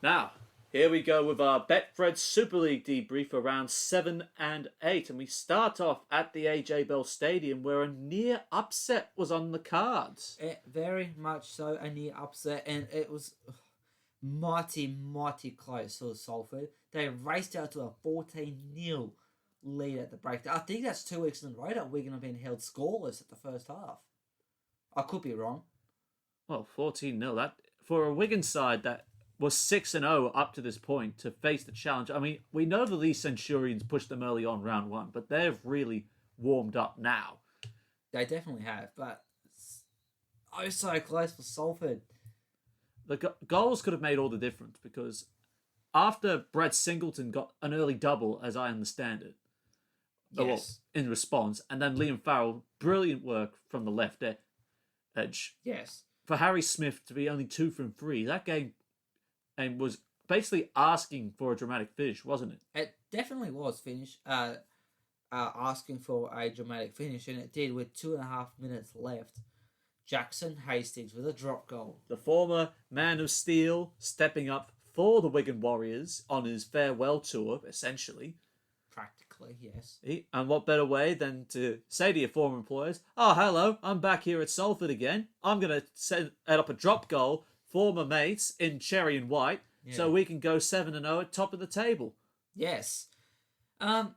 Now, here we go with our Betfred Super League debrief for rounds 7 and 8. And we start off at the AJ Bell Stadium where a near upset was on the cards. Very much so, a near upset, and it was mighty close for Salford. They raced out to a 14-0 lead at the break. I think that's 2 weeks in a row that Wigan have been held scoreless at the first half. I could be wrong. Well, 14-0. That for a Wigan side that was 6-0 up to this point to face the challenge. I mean, we know the Lee Centurions pushed them early on round 1, but they've really warmed up now. They definitely have, but so close for Salford. The goals could have made all the difference because after Brad Singleton got an early double, as I understand it, yes, in response, and then Liam Farrell, brilliant work from the left edge. Yes. For Harry Smith to be only 2 from 3, that game and was basically asking for a dramatic finish, wasn't it? It definitely was asking for a dramatic finish, and it did with 2.5 minutes left. Jackson Hastings with a drop goal. The former Man of Steel stepping up for the Wigan Warriors on his farewell tour, essentially. Practically, yes. And what better way than to say to your former employers, "Oh, hello, I'm back here at Salford again. I'm going to set up a drop goal for my mates in cherry and white so we can go 7-0 at top of the table." Yes. I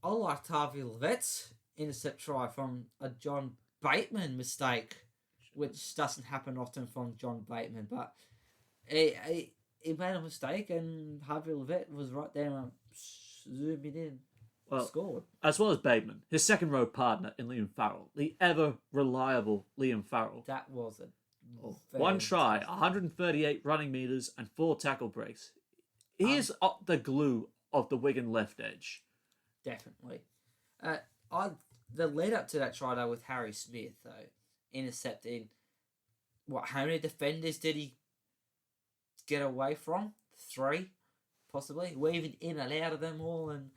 liked Harvey Levett's intercept try from a John Bateman mistake, which doesn't happen often from John Bateman, but he made a mistake and Harvey Levett was right there and zoomed in. Scored. As well as Bateman, his second row partner in Liam Farrell, the ever reliable Liam Farrell. That was it. One try, 138 running meters and 4 tackle breaks. He is the glue of the Wigan left edge. Definitely. The lead up to that try though with Harry Smith though, intercepting. How many defenders did he get away from? 3, possibly. Weaving in and out of them all, and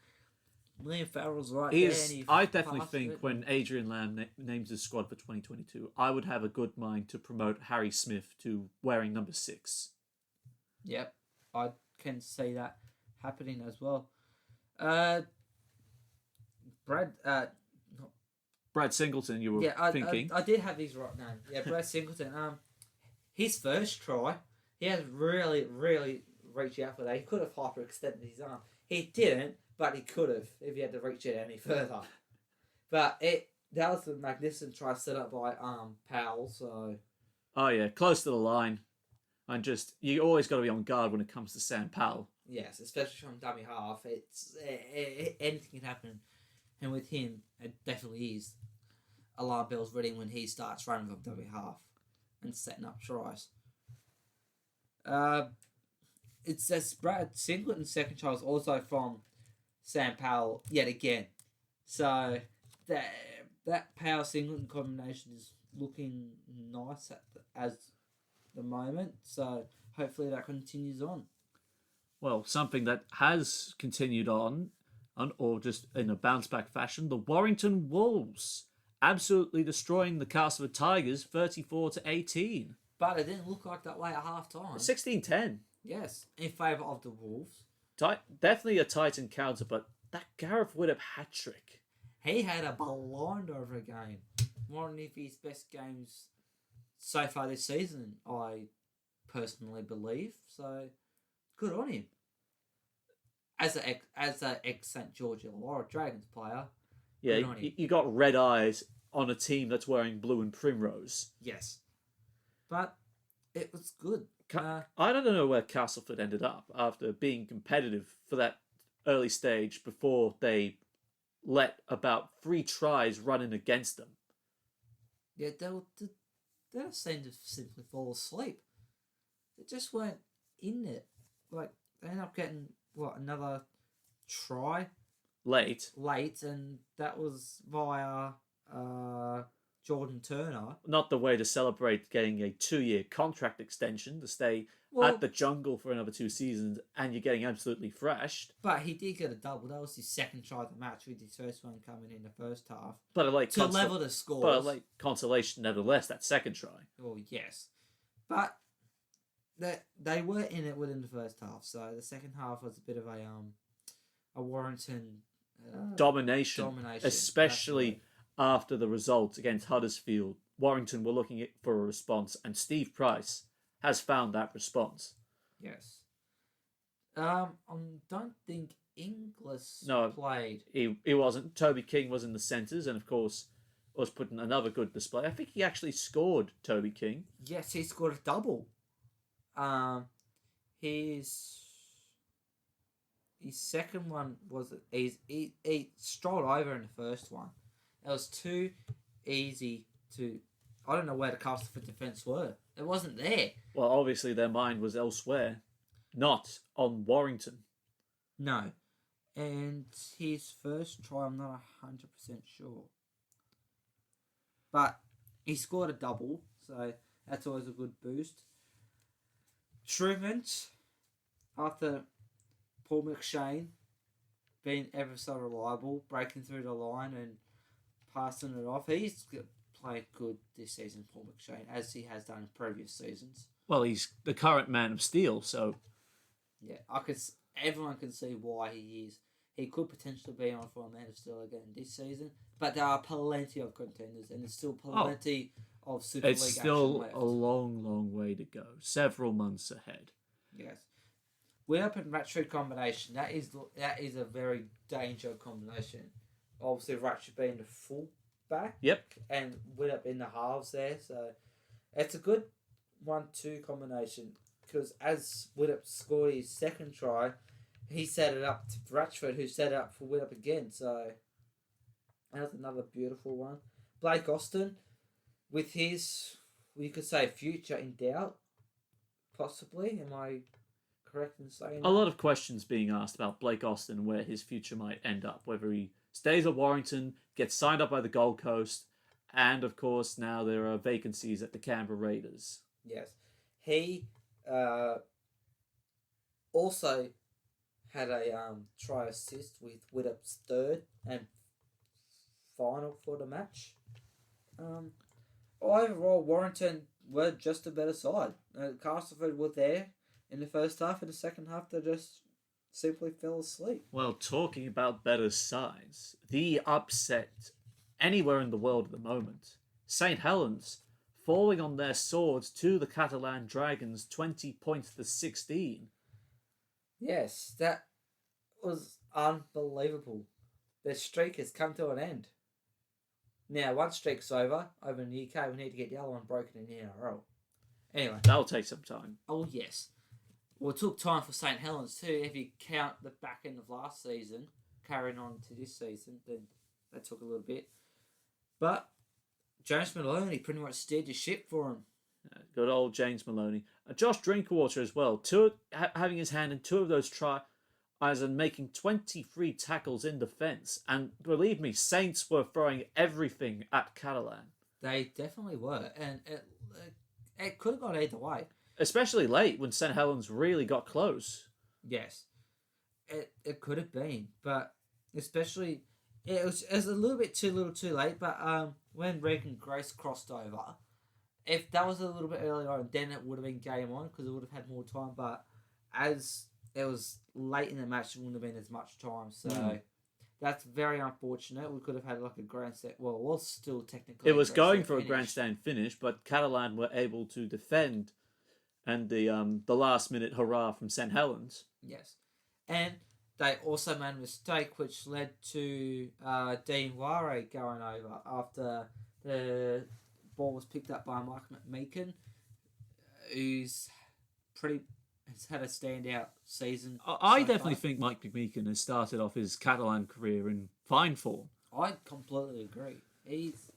Liam Farrell's right there. I definitely think when Adrian Lamb names his squad for 2022, I would have a good mind to promote Harry Smith to wearing number 6. Yep, I can see that happening as well. Brad Singleton, you were thinking. I did have his right name. Yeah, Brad Singleton. His first try, he has really reached out for that. He could have hyperextended his arm. He didn't, but he could have if he had to reach it any further. But that was a magnificent try set up by Powell. So. Oh yeah, close to the line, and you always got to be on guard when it comes to Sam Powell. Yes, especially from dummy half. It's anything can happen, and with him, it definitely is. Alarm bells ringing when he starts running from dummy half and setting up tries. It says Brad Singleton's second try was also from Sam Powell yet again. So that Powell Singleton combination is looking nice at the moment. So hopefully that continues on. Well, something that has continued on, or just in a bounce back fashion, the Warrington Wolves absolutely destroying the Castleford Tigers 34-18. But it didn't look like that way at half time. 16-10. Yes, in favour of the Wolves. Definitely a tight encounter, but that Gareth Widdop hat trick. He had a blind over a game. One of his best games so far this season, I personally believe. So, good on him. As a ex St George Illawarra Dragons player. Yeah, you got red eyes on a team that's wearing blue and primrose. Yes. But it was good. I don't know where Castleford ended up after being competitive for that early stage before they let about 3 tries run in against them. Yeah, they seemed to simply fall asleep. They just weren't in it. Like, they ended up getting, another try? Late, and that was via Jordan Turner. Not the way to celebrate getting a 2-year contract extension to stay at the Jungle for another 2 seasons, and you're getting absolutely thrashed. But he did get a double. That was his second try of the match, with his first one coming in the first half. But level the scores. But consolation, nevertheless, that second try. Oh yes, but they were in it within the first half. So the second half was a bit of a Warrington Domination, domination, especially after the result against Huddersfield. Warrington were looking for a response, and Steve Price has found that response. Yes. Don't think Inglis played. He wasn't. Toby King was in the centres, and of course was putting another good display. I think he actually scored, Toby King. Yes, he scored a double. His second one was he strolled over in the first one. It was too easy to. I don't know where the Castleford defence were. It wasn't there. Well, obviously their mind was elsewhere, not on Warrington. No. And his first try, I'm not 100% sure. But he scored a double, so that's always a good boost. Shrewdment, after Paul McShane being ever so reliable, breaking through the line and passing it off, he's played good this season, Paul McShane, as he has done in previous seasons. Well, he's the current man of steel, so... Yeah, everyone can see why he is. He could potentially be on for a man of steel again this season, but there are plenty of contenders, and there's still plenty of Super League action left. It's still a long, long way to go. Several months ahead. Yes. Whip and Ratchet combination, that is a very dangerous combination. Obviously, Ratchet being the full back. Yep. And Whip in the halves there, so it's a good 1-2 combination. Because as Whip scored his second try, he set it up to Ratchford, who set it up for Whip again. So that's another beautiful one. Blake Austin, with his, we could say, future in doubt, possibly. Am I correct in saying that? A lot of questions being asked about Blake Austin and where his future might end up. Whether he stays at Warrington, gets signed up by the Gold Coast, and of course now there are vacancies at the Canberra Raiders. Yes. He also had a try assist with Widdop's third and final for the match. Overall, Warrington were just a better side. Castleford were there in the first half. In the second half, they just simply fell asleep. Well, talking about better sides, the upset anywhere in the world at the moment, St. Helens falling on their swords to the Catalan Dragons, 20 points to 16. Yes, that was unbelievable. Their streak has come to an end. Now, one streak's over in the UK. We need to get the other one broken in the NRL. Anyway. That'll take some time. Oh, yes. Well, it took time for St. Helens too. If you count the back end of last season, carrying on to this season, then that took a little bit. But James Maloney pretty much steered the ship for him. Good old James Maloney. Josh Drinkwater as well. Having his hand in two of those tries and making 23 tackles in defence. And believe me, Saints were throwing everything at Catalan. They definitely were. And it could have gone either way. Especially late when St. Helens really got close. Yes. It could have been. But especially... It was a little bit too late, but when Regan Grace crossed over, if that was a little bit earlier on, then it would have been game on because it would have had more time. But as it was late in the match, it wouldn't have been as much time. So that's very unfortunate. We could have had like a grandstand. Well, it was still technically. It was going for a grandstand finish, but Catalan were able to defend, and the last minute hurrah from St. Helens. Yes, and they also made a mistake which led to Dean Ware going over after the ball was picked up by Mike McMeekin, who's has had a standout season. I definitely think Mike McMeekin has started off his Catalan career in fine form. I completely agree. He's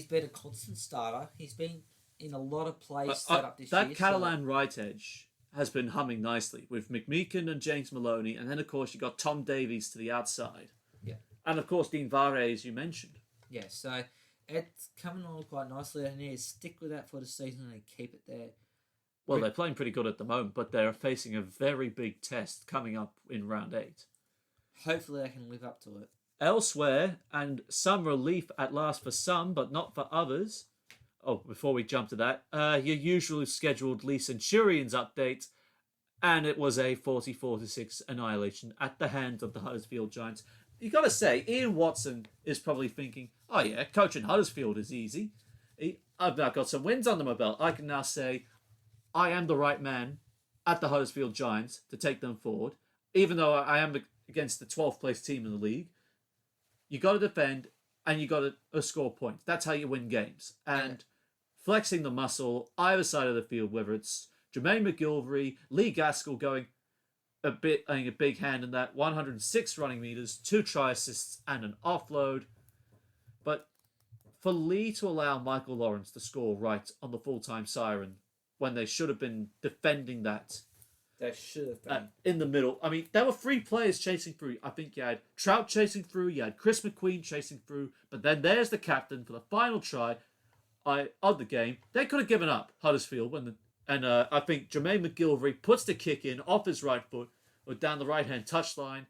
been a constant starter. He's been in a lot of plays set up this year. That Catalan right edge has been humming nicely with McMeekin and James Maloney, and then of course you got Tom Davies to the outside. Yeah. And of course Dean Vare, as you mentioned. Yeah, so it's coming on quite nicely. They need to stick with that for the season and keep it there. Well, they're playing pretty good at the moment, but they're facing a very big test coming up in round 8. Hopefully they can live up to it. Elsewhere, and some relief at last for some, but not for others, before we jump to that, your usually scheduled Lee Centurions update, and it was a 44-6 annihilation at the hands of the Huddersfield Giants. You got to say, Ian Watson is probably thinking, "Oh yeah, coaching Huddersfield is easy. I've now got some wins under my belt. I can now say I am the right man at the Huddersfield Giants to take them forward, even though I am against the 12th place team in the league. You got to defend, and you got to score points. That's how you win games. And flexing the muscle either side of the field, whether it's Jermaine McGilvery, Lee Gaskell having a big hand in that, 106 running meters, 2 try assists, and an offload. But for Lee to allow Michael Lawrence to score right on the full-time siren when they should have been defending that. They should have been. In the middle. I mean, there were 3 players chasing through. I think you had Trout chasing through, you had Chris McQueen chasing through, but then there's the captain for the final try of the game. They could have given up, Huddersfield, I think Jermaine McGilvery puts the kick in off his right foot or down the right-hand touchline.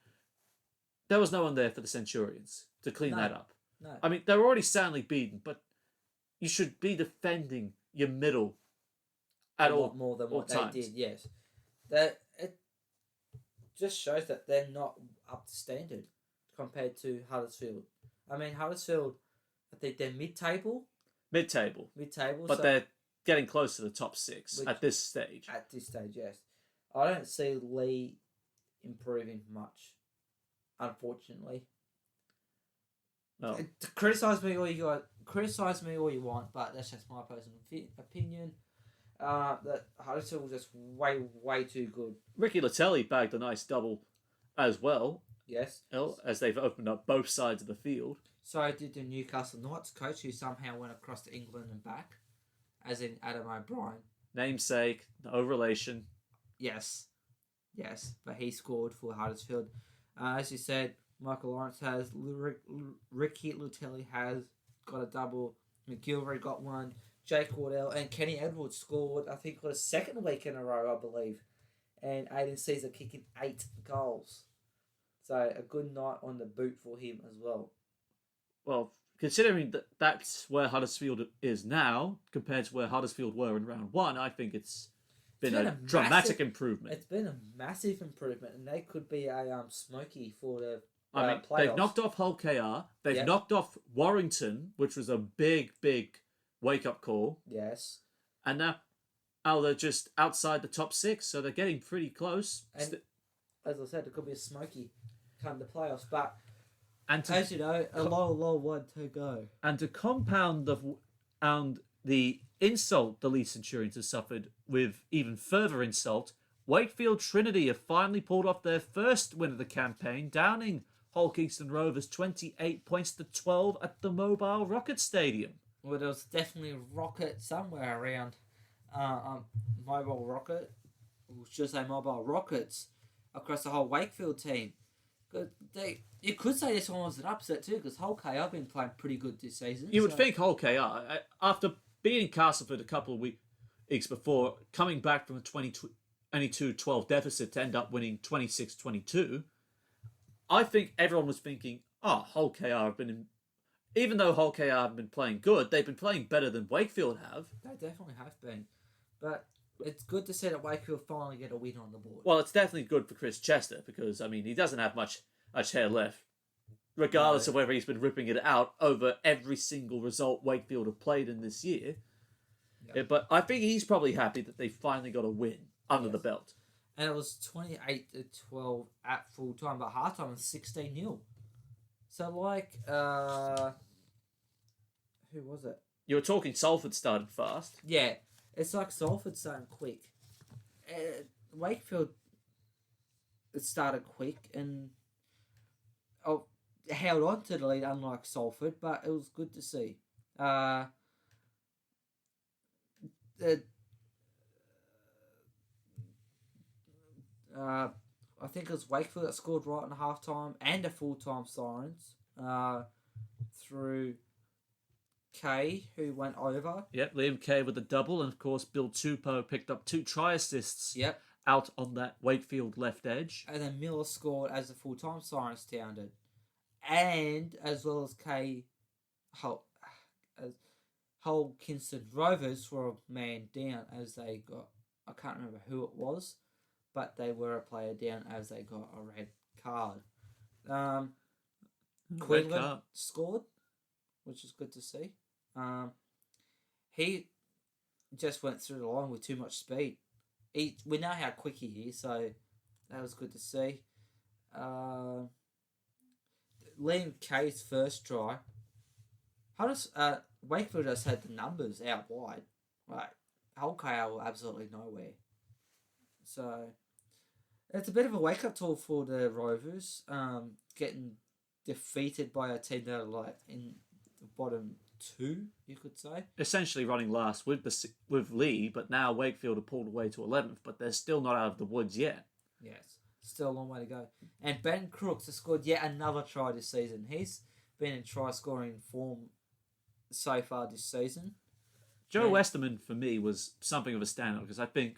There was no one there for the Centurions to clean that up. No. I mean, they're already soundly beaten, but you should be defending your middle at all more than what times. they did. Yes, it just shows that they're not up to standard compared to Huddersfield. I mean, Huddersfield, I think they're mid-table. Mid-table, but they're getting close to the top 6 at this stage. At this stage, yes. I don't see Lee improving much, unfortunately. No. Criticise me all you want, but that's just my personal opinion. That Huddersfield was just way too good. Ricky Latelli bagged a nice double as well. Yes. As they've opened up both sides of the field. So did the Newcastle Knights coach, who somehow went across to England and back, as in Adam O'Brien. Namesake, no relation. Yes, but he scored for Huddersfield. As you said, Michael Lawrence has, Ricky Latelli has got a double, McGilvery got one, Jake Wardell and Kenny Edwards scored, I think, for the second week in a row, I believe. And Aiden Caesar kicking 8 goals. So a good night on the boot for him as well. Well, considering that that's where Huddersfield is now, compared to where Huddersfield were in round 1, I think it's been a dramatic improvement. It's been a massive improvement, and they could be a smoky for the playoffs. They've knocked off Hull KR. They've knocked off Warrington, which was a big wake-up call. Yes. And now they're just outside the top 6, so they're getting pretty close. And as I said, it could be a smoky come the playoffs, but as you know, a long one to go. And to compound the insult the Leeds Centurions have suffered with even further insult, Wakefield Trinity have finally pulled off their first win of the campaign, downing Hull Kingston Rovers 28 points to 12 at the Mobile Rocket Stadium. Well, there was definitely a rocket somewhere around Mobile Rocket. Or should I say Mobile Rockets across the whole Wakefield team. You could say this one was an upset too, because Hull KR have been playing pretty good this season. You would think Hull KR, after beating Castleford a couple of weeks before, coming back from a 22-12 deficit to end up winning 26-22, I think everyone was thinking, Hull KR have been, even though Hull KR have been playing good, they've been playing better than Wakefield have. They definitely have been. But it's good to see that Wakefield finally get a win on the board. Well, it's definitely good for Chris Chester, because, I mean, he doesn't have much hair left, regardless of whether he's been ripping it out over every single result Wakefield have played in this year. Yeah, but I think he's probably happy that they finally got a win under the belt. And it was 28-12 at full time, but half time was 16-0. So, who was it? You were talking Salford started fast. Yeah, it's like Salford starting quick. Wakefield, it started quick and held on to the lead, unlike Salford, but it was good to see. I think it was Wakefield that scored right in half-time and a full-time sirens through Kay, who went over. Yep, Liam Kay with a double, and of course Bill Tupou picked up 2 try assists out on that Wakefield left edge. And then Miller scored as the full-time sirens sounded. And as well as Kay, Hull Kingston Rovers were a man down as they got, I can't remember who it was, but they were a player down as they got a red card. Quinlan scored, which is good to see. He just went through the line with too much speed. We know how quick he is, so that was good to see. Liam Kay's first try. How does Wakefield just had the numbers out wide? Like Hull KR were absolutely nowhere. So it's a bit of a wake up call for the Rovers. Getting defeated by a team that are like in the bottom two, you could say. Essentially running last with Lee, but now Wakefield have pulled away to 11th, but they're still not out of the woods yet. Yes, still a long way to go. And Ben Crooks has scored yet another try this season. He's been in try scoring form so far this season. Joe Westerman, for me, was something of a standout because I think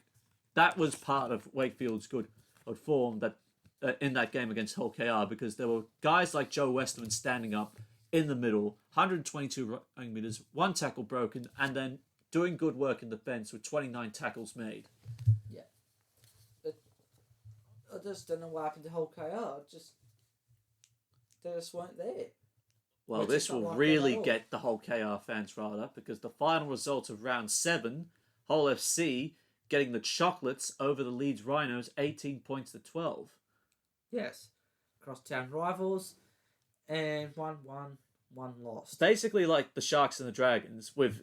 that was part of Wakefield's good form that in that game against Hull KR, because there were guys like Joe Westerman standing up in the middle, 122 running meters, 1 tackle broken, and then doing good work in defence with 29 tackles made. Yeah. I just don't know what happened to Hull KR. They just weren't there. Well, this will really get the Hull KR fans riled up because the final result of round 7, Hull FC getting the chocolates over the Leeds Rhinos, 18 points to 12. Yes. Crosstown rivals, and 1 lost. Basically like the Sharks and the Dragons, with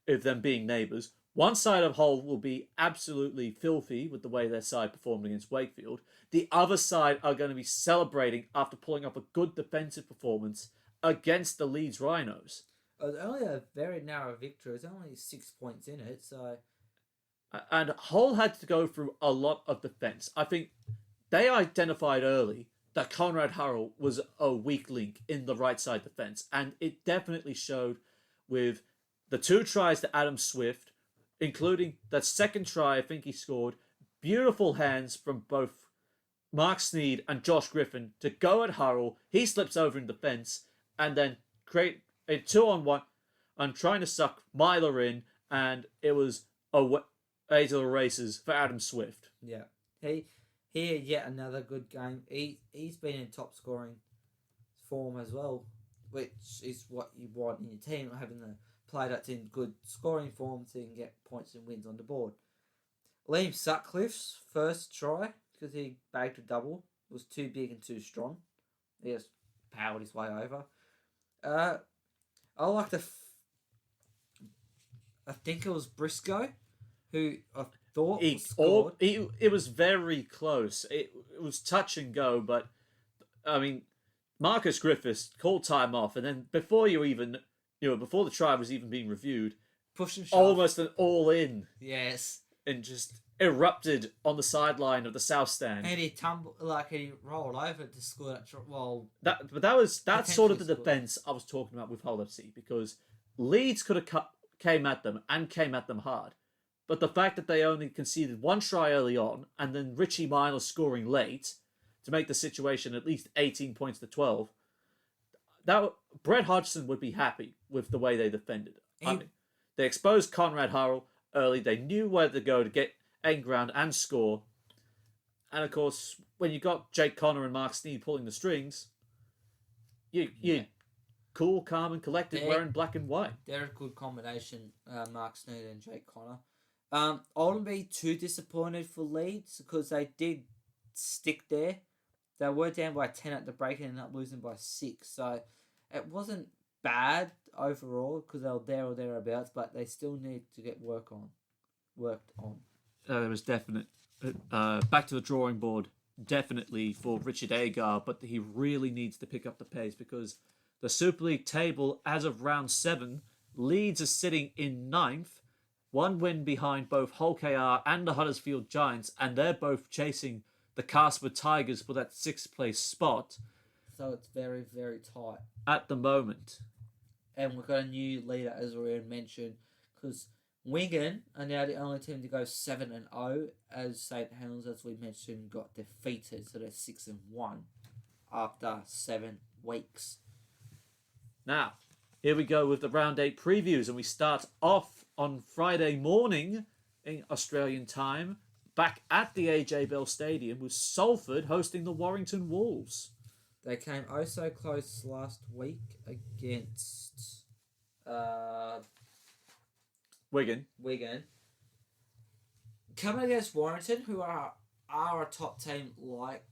them being neighbours. One side of Hull will be absolutely filthy with the way their side performed against Wakefield. The other side are going to be celebrating after pulling up a good defensive performance against the Leeds Rhinos. It was only a very narrow victory. There's only 6 points in it, so... And Hull had to go through a lot of defence. I think they identified early that Conrad Hurrell was a weak link in the right side defence, and it definitely showed with the 2 tries to Adam Swift, including that second try I think he scored. Beautiful hands from both Mark Sneed and Josh Griffin to go at Hurrell. He slips over in defence and then create a 2-on-1 and trying to suck Myler in, and it was away to the races for Adam Swift. Yeah. He had yet another good game. He's been in top scoring form as well, which is what you want in your team, having the player that's in good scoring form so you can get points and wins on the board. Liam Sutcliffe's first try, because he bagged a double, was too big and too strong. He just powered his way over. I like I think it was Briscoe, who I thought scored. It was very close. It was touch and go, but I mean, Marcus Griffiths called time off, and then before the try was even being reviewed, pushed him almost an all-in. Yes. And just erupted on the sideline of the south stand. And he he rolled over to score that try. Well, that's sort of the defence I was talking about with Hull FC, because Leeds could have came at them hard. But the fact that they only conceded 1 try early on, and then Richie Myler scoring late to make the situation at least 18 points to 12, Brett Hodgson would be happy with the way they defended. They exposed Conrad Hurrell early. They knew where to go to get end ground and score. And of course, when you got Jake Connor and Mark Sneed pulling the strings, you cool, calm, and collected, wearing black and white. They're a good combination, Mark Sneed and Jake Connor. I wouldn't be too disappointed for Leeds because they did stick there. They were down by 10 at the break and ended up losing by 6. So it wasn't bad overall because they were there or thereabouts, but they still need to get worked on. There was definite back to the drawing board, definitely for Richard Agar, but he really needs to pick up the pace because the Super League table as of round 7, Leeds is sitting in 9th, 1 win behind both Hull KR and the Huddersfield Giants, and they're both chasing the Casper Tigers for that 6th place spot. So it's very, very tight at the moment. And we've got a new leader, as we already mentioned, because Wigan are now the only team to go 7-0, as St Helens, as we mentioned, got defeated, so they're 6-1 after 7 weeks. Now, Here we go with the round 8 previews, and we start off on Friday morning in Australian time, back at the AJ Bell Stadium with Salford hosting the Warrington Wolves. They came oh so close last week against Wigan. Coming against Warrington, who are a top team like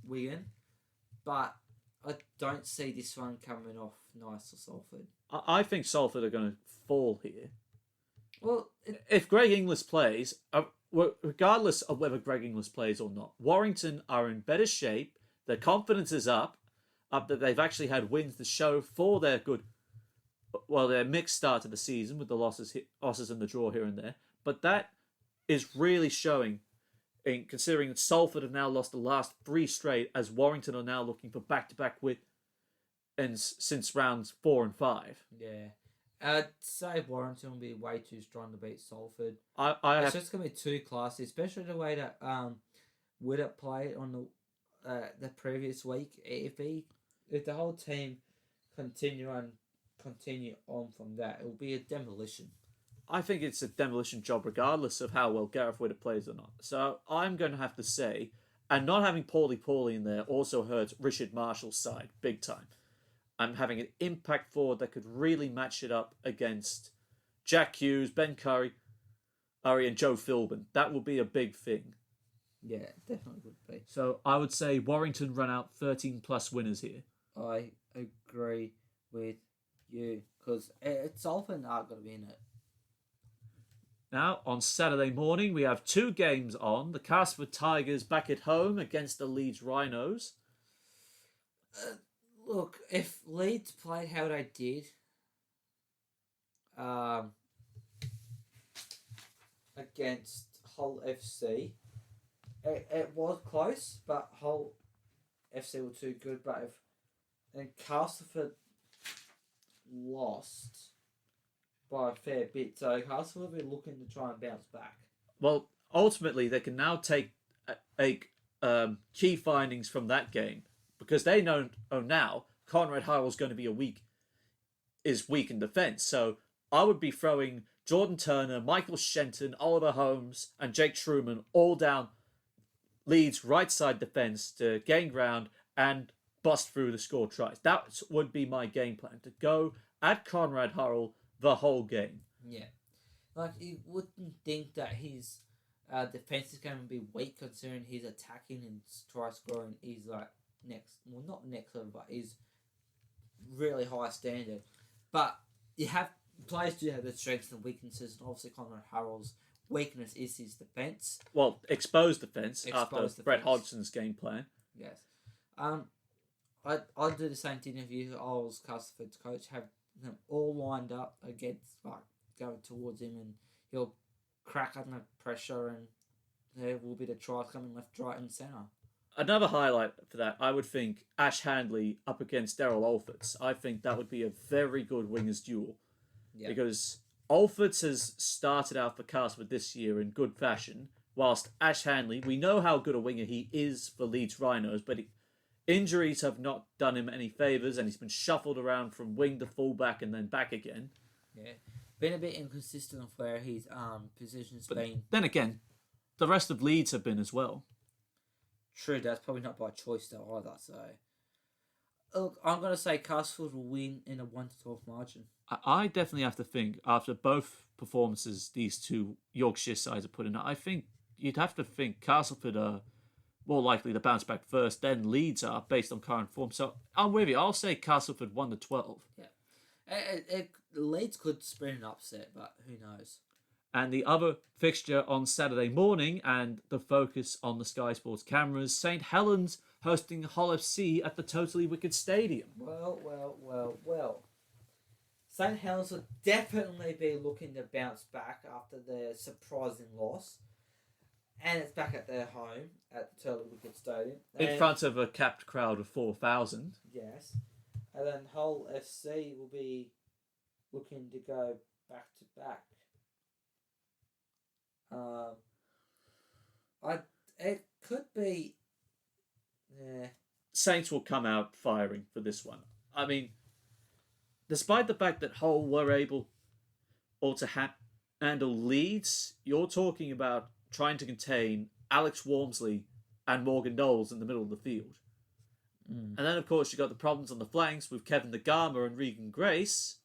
Wigan, but I don't see this one coming off nice for Salford. I think Salford are going to fall here. Well, if Greg Inglis plays, regardless of whether Greg Inglis plays or not, Warrington are in better shape. Their confidence is up that they've actually had wins to show for their their mixed start to the season with the losses and the draw here and there. But that is really showing, in considering that Salford have now lost the last 3 straight, as Warrington are now looking for back-to-back wins since rounds 4 and 5. Yeah. I'd say Warrington will be way too strong to beat Salford. It's just going to be too classy, especially the way that Widdop played on the previous week. If the whole team continue on from that, it will be a demolition. I think it's a demolition job regardless of how well Gareth Widdop plays or not. So I'm going to have to say, and not having Paulie in there also hurts Richard Marshall's side big time. I'm having an impact forward that could really match it up against Jack Hughes, Ben Curry, and Joe Philbin. That will be a big thing. Yeah, definitely would be. So I would say Warrington run out 13+ winners here. I agree with you, because Salford aren't going to be in it. Now, on Saturday morning, we have 2 games on. The Castleford Tigers back at home against the Leeds Rhinos. Look, if Leeds played how they did against Hull FC, it was close, but Hull FC were too good. But if Castleford lost by a fair bit, so Castleford will be looking to try and bounce back. Well, ultimately, they can now take key findings from that game, because they know now Conrad Harrell's going to be weak in defence. So I would be throwing Jordan Turner, Michael Shenton, Oliver Holmes, and Jake Truman all down Leeds' right side defence to gain ground and bust through to score tries. That would be my game plan, to go at Conrad Harrell the whole game. Yeah. Like, you wouldn't think that his defence is going to be weak, considering his attacking and try scoring is like not next level, but is really high standard. But players do have their strengths and weaknesses, and obviously Conrad Harrell's weakness is his defence. Well, exposed defence after Brett Hodgson's game plan. Yes. I'd do the same thing if I was Castleford's coach, have them all lined up against, going towards him, and he'll crack under pressure, and there will be the tries coming left, right, and centre. Another highlight for that, I would think Ash Handley up against Daryl Alfords. I think that would be a very good wingers duel. Yeah. Because Alfords has started out for Castleford this year in good fashion, whilst Ash Handley, we know how good a winger he is for Leeds Rhinos, but injuries have not done him any favours, and he's been shuffled around from wing to fullback and then back again. Yeah, been a bit inconsistent of where his position's been. Then again, the rest of Leeds have been as well. True, that's probably not by choice though either. So, look, I'm going to say Castleford will win in a 1-12 margin. I definitely have to think, after both performances these 2 Yorkshire sides are putting, I think you'd have to think Castleford are more likely to bounce back first, then Leeds are, based on current form. So I'm with you. I'll say Castleford 1-12. Yeah. Leeds could spring an upset, but who knows? And the other fixture on Saturday morning, and the focus on the Sky Sports cameras, St Helens hosting Hull FC at the Totally Wicked Stadium. Well. St Helens will definitely be looking to bounce back after their surprising loss. And it's back at their home at the Totally Wicked Stadium. In front of a capped crowd of 4,000. Yes. And then Hull FC will be looking to go back to back. It could be. Yeah. Saints will come out firing for this one. I mean, despite the fact that Hull were able or to handle Leeds, you're talking about trying to contain Alex Walmsley and Morgan Knowles in the middle of the field. Mm. And then, of course, you got the problems on the flanks with Kevin Nagama and Regan Grace.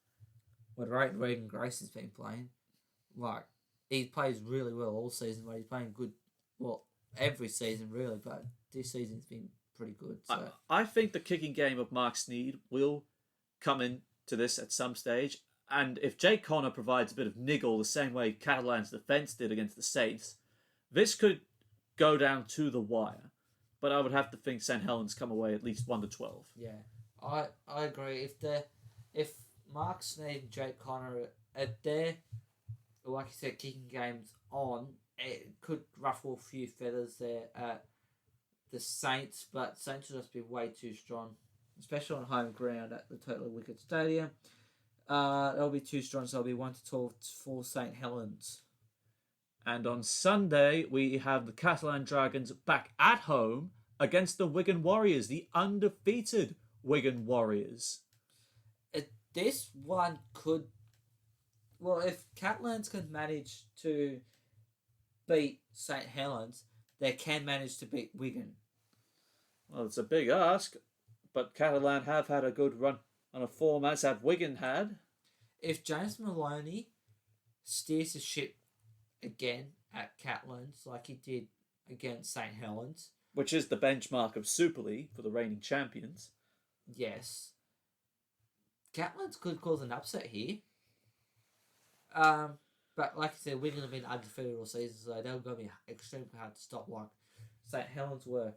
What Regan Grace has been playing, like, he plays really well all season, but he's playing good, well, every season really, but this season's been pretty good. So. I think the kicking game of Mark Sneed will come into this at some stage, and if Jake Connor provides a bit of niggle the same way Catalan's defence did against the Saints, this could go down to the wire. But I would have to think St. Helens come away at least 1-12. Yeah, I agree. If Mark Sneed and Jake Connor are there, like you said, kicking games on, it could ruffle a few feathers there at the Saints, but Saints will just be way too strong, especially on home ground at the Totally Wicked Stadium. They'll be too strong, so it'll be 1-12 for St. Helens. And on Sunday, we have the Catalan Dragons back at home against the Wigan Warriors, the undefeated Wigan Warriors. This one could... Well, if Catalans can manage to beat St. Helens, they can manage to beat Wigan. Well, it's a big ask, but Catalan have had a good run on a form, as have Wigan had. If James Maloney steers the ship again at Catalans like he did against St. Helens, which is the benchmark of Super League for the reigning champions. Yes. Catalans could cause an upset here. But like I said, Wigan have been undefeated all season, so they're going to be extremely hard to stop like St. Helens were.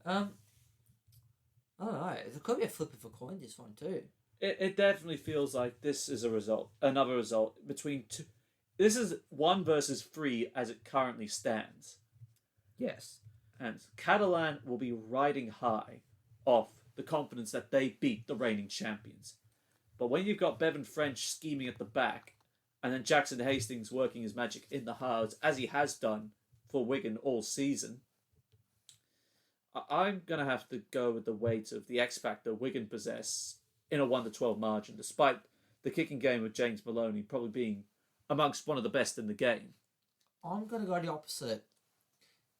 I don't know. There could be a flip of a coin this one too. It definitely feels like this is another result between two. This is 1 versus 3 as it currently stands. Yes. And Catalan will be riding high off the confidence that they beat the reigning champions. But when you've got Bevan French scheming at the back, and then Jackson Hastings working his magic in the halves, as he has done for Wigan all season, I'm going to have to go with the weight of the X Factor Wigan possess in a 1-12 margin, despite the kicking game of James Maloney probably being amongst one of the best in the game. I'm going to go the opposite.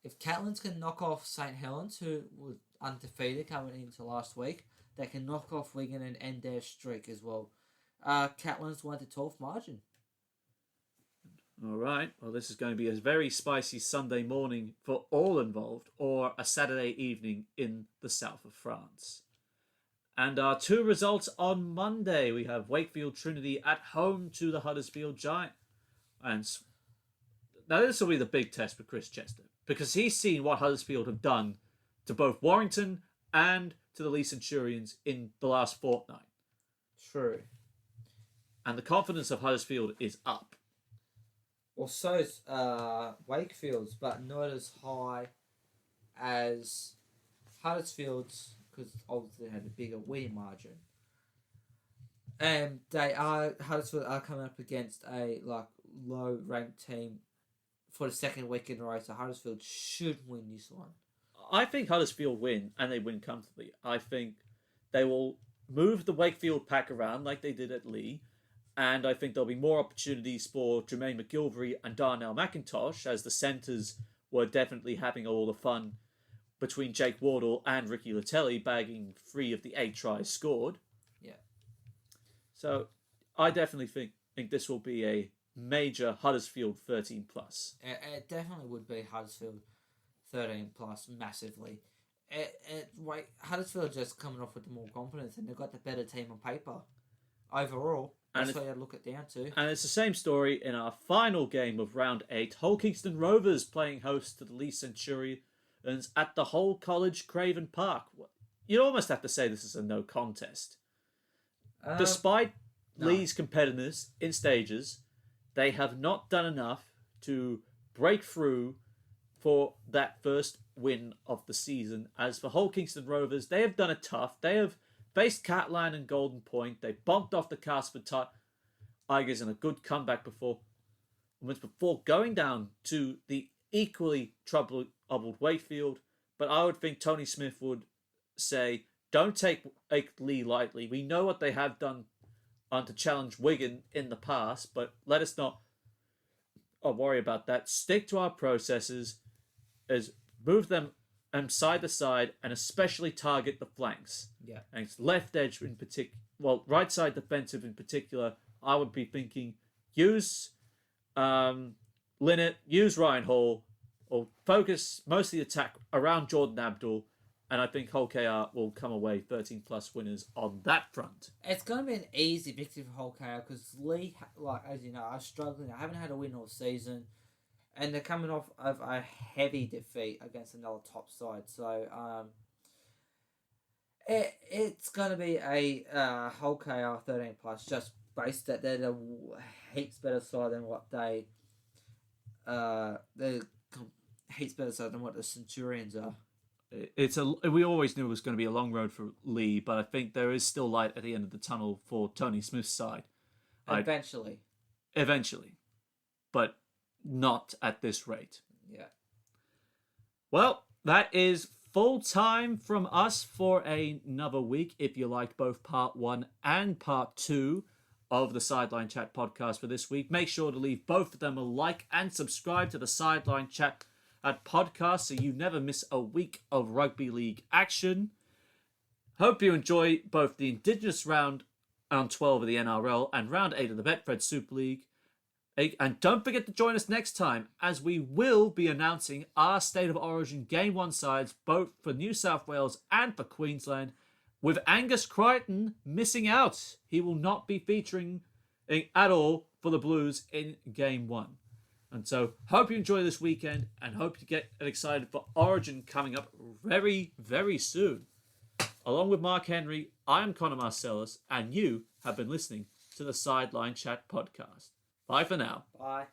If Catalans can knock off St. Helens, who was undefeated coming into last week, they can knock off Wigan and end their streak as well. Catalans 1-12 margin. All right. Well, this is going to be a very spicy Sunday morning for all involved, or a Saturday evening in the south of France. And our 2 results on Monday. We have Wakefield Trinity at home to the Huddersfield Giant. And now this will be the big test for Chris Chester, because he's seen what Huddersfield have done to both Warrington and to the Lee Centurions in the last fortnight. True. And the confidence of Huddersfield is up. Well, so's Wakefield's, but not as high as Huddersfield's, because obviously they had a bigger win margin. And Huddersfield are coming up against a low ranked team for the second week in a row, so Huddersfield should win this one. I think Huddersfield win, and they win comfortably. I think they will move the Wakefield pack around like they did at Lee, and I think there'll be more opportunities for Jermaine McGilvery and Darnell McIntosh, as the centres were definitely having all the fun between Jake Wardle and Ricky Latelli, bagging 3 of the 8 tries scored. Yeah. So I definitely think this will be a major Huddersfield 13+. It definitely would be Huddersfield 13+ massively. Huddersfield just coming off with more confidence, and they've got the better team on paper overall. That's what you look it down to. And it's the same story in our final game of round 8. Hull Kingston Rovers playing host to the Lee Centurions at the Hull College Craven Park. You'd almost have to say this is a no contest. Despite Lee's competitiveness in stages, they have not done enough to break through for that first win of the season. As for Hull Kingston Rovers, they have done it tough. They have faced Catline and Golden Point. They bumped off the Casper Tigers in a good comeback before going down to the equally troubled Wakefield. But I would think Tony Smith would say don't take Lee lightly. We know what they have done to challenge Wigan in the past, but let us not worry about that. Stick to our processes, as move them side to side, and especially target the flanks. Yeah. And it's left edge in particular, well, right side defensive in particular. I would be thinking use Linnett, use Ryan Hall, or focus most of the attack around Jordan Abdul. And I think Hull KR will come away 13 plus winners on that front. It's going to be an easy victory for Hull KR because Lee, like as you know, are struggling. They haven't had a win all season, and they're coming off of a heavy defeat against another top side. So it's going to be a Hull KR 13 plus, just based that they're a heaps better side than what they're heaps better side than what the Centurions are. We always knew it was going to be a long road for Lee, but I think there is still light at the end of the tunnel for Tony Smith's side. Eventually, but not at this rate. Yeah. Well, that is full time from us for another week. If you liked both part 1 and part 2 of the Sideline Chat podcast for this week, make sure to leave both of them a like and subscribe to the Sideline Chat podcast so you never miss a week of rugby league action. Hope you enjoy both the Indigenous round 12 of the NRL and round 8 of the Betfred Super League. And don't forget to join us next time, as we will be announcing our State of Origin Game 1 sides, both for New South Wales and for Queensland, with Angus Crichton missing out. He will not be featuring at all for the Blues in Game 1. And so, hope you enjoy this weekend, and hope you get excited for Origin coming up very, very soon. Along with Mark Henry, I am Connor Marcellus, and you have been listening to the Sideline Chat podcast. Bye for now. Bye.